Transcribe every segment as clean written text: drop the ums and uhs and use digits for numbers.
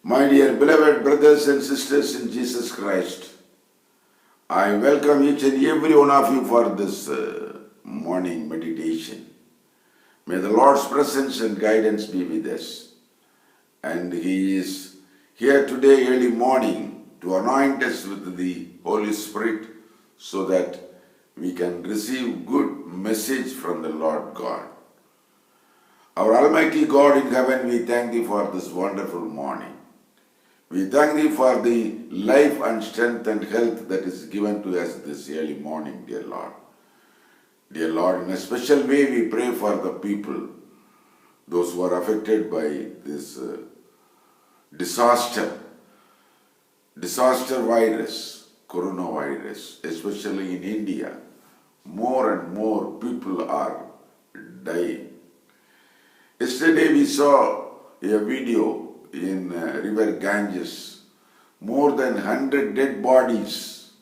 My dear beloved brothers and sisters in Jesus Christ, I welcome each and every one of you for this morning meditation. May the Lord's presence and guidance be with us. And He is here today early morning to anoint us with the Holy Spirit so that we can receive good message from the Lord God. Our Almighty God in heaven, we thank Thee for this wonderful morning. We thank Thee for the life and strength and health that is given to us this early morning, dear Lord. Dear Lord, in a special way we pray for the people, those who are affected by this disaster virus, coronavirus, especially in India. More and more people are dying. Yesterday we saw a video in River Ganges. More than 100 dead bodies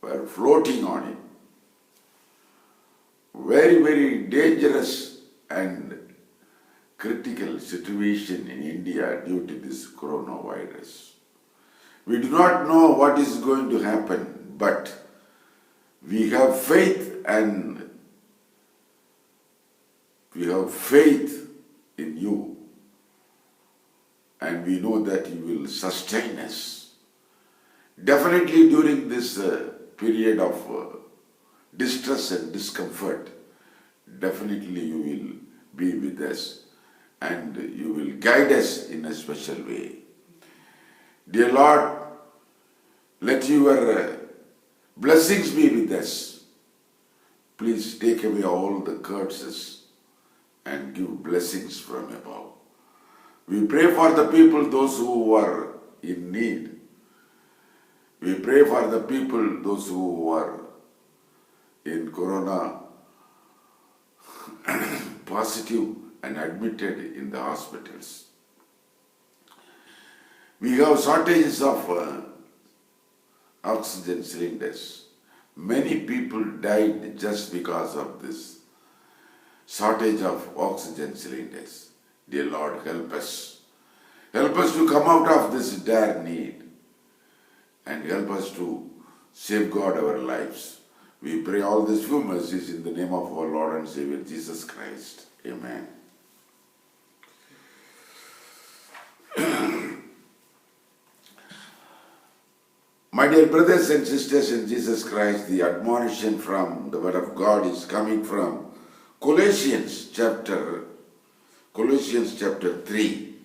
were floating on it. Very, very dangerous and critical situation in India due to this coronavirus. We do not know what is going to happen, but we have faith and we have faith in you. And we know that you will sustain us. Definitely during this period of distress and discomfort, definitely you will be with us and you will guide us in a special way. Dear Lord, let your blessings be with us. Please take away all the curses and give blessings from above. We pray for the people, those who are in need. We pray for the people, those who are in corona positive and admitted in the hospitals. We have shortages of oxygen cylinders. Many people died just because of this shortage of oxygen cylinders. Dear Lord, help us. Help us to come out of this dire need and help us to safeguard our lives. We pray all these few mercies in the name of our Lord and Savior Jesus Christ. Amen. My dear brothers and sisters in Jesus Christ, the admonition from the Word of God is coming from Colossians chapter 3,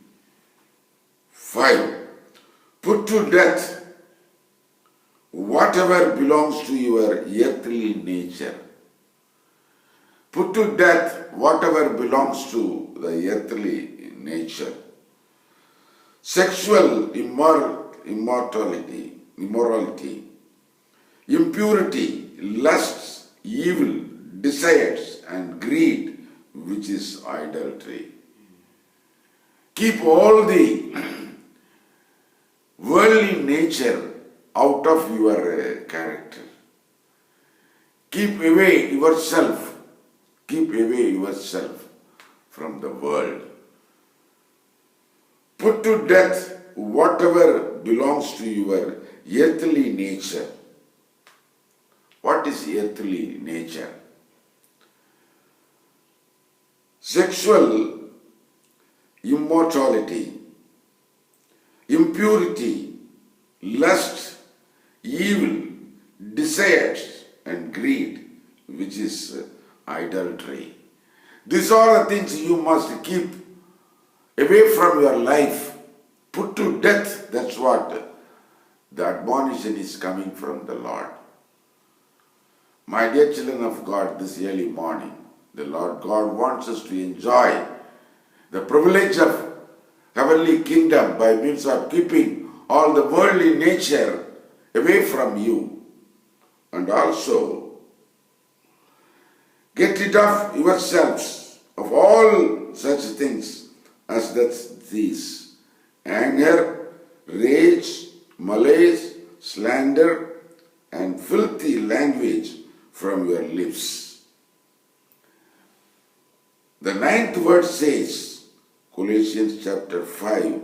5. Put to death whatever belongs to your earthly nature. Put to death whatever belongs to the earthly nature. Sexual immorality, impurity, lusts, evil, desires, and greed, which is idolatry. Keep all the worldly nature out of your character. Keep away yourself from the world. Put to death whatever belongs to your earthly nature. What is earthly nature? Sexual immorality, impurity, lust, evil, desires, and greed, which is idolatry. These are the things you must keep away from your life. Put to death. That's what the admonition is coming from the Lord. My dear children of God, this early morning, the Lord God wants us to enjoy the privilege of heavenly kingdom by means of keeping all the worldly nature away from you, and also get rid of yourselves of all such things as these: anger, rage, malice, slander, and filthy language from your lips. The 9th verse says, Colossians chapter 5,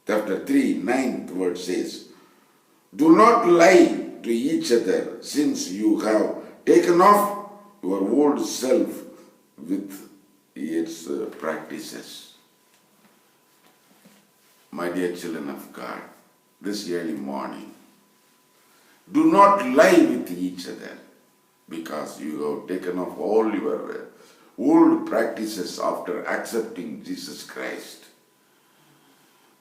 chapter 3, 9th verse says, "Do not lie to each other, since you have taken off your old self with its practices." My dear children of God, this early morning, do not lie with each other, because you have taken off all your old practices after accepting Jesus Christ.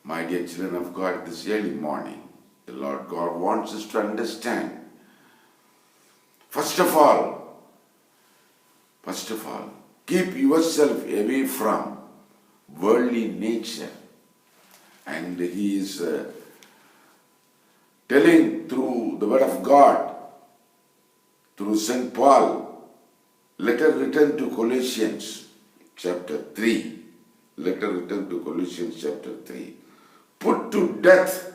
My dear children of God, this early morning, the Lord God wants us to understand, first of all, keep yourself away from worldly nature. And He is telling through the Word of God, through St. Paul, letter written to Colossians chapter 3. Letter written to Colossians chapter 3. Put to death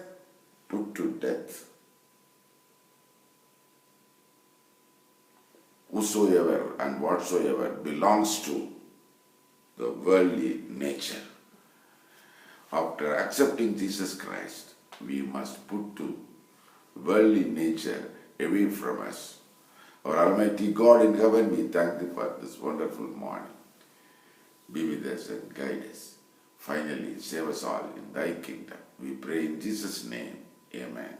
whosoever and whatsoever belongs to the worldly nature. After accepting Jesus Christ, we must put to worldly nature away from us. Our Almighty God in heaven, we thank Thee for this wonderful morning. Be with us and guide us. Finally, save us all in Thy kingdom. We pray in Jesus' name. Amen.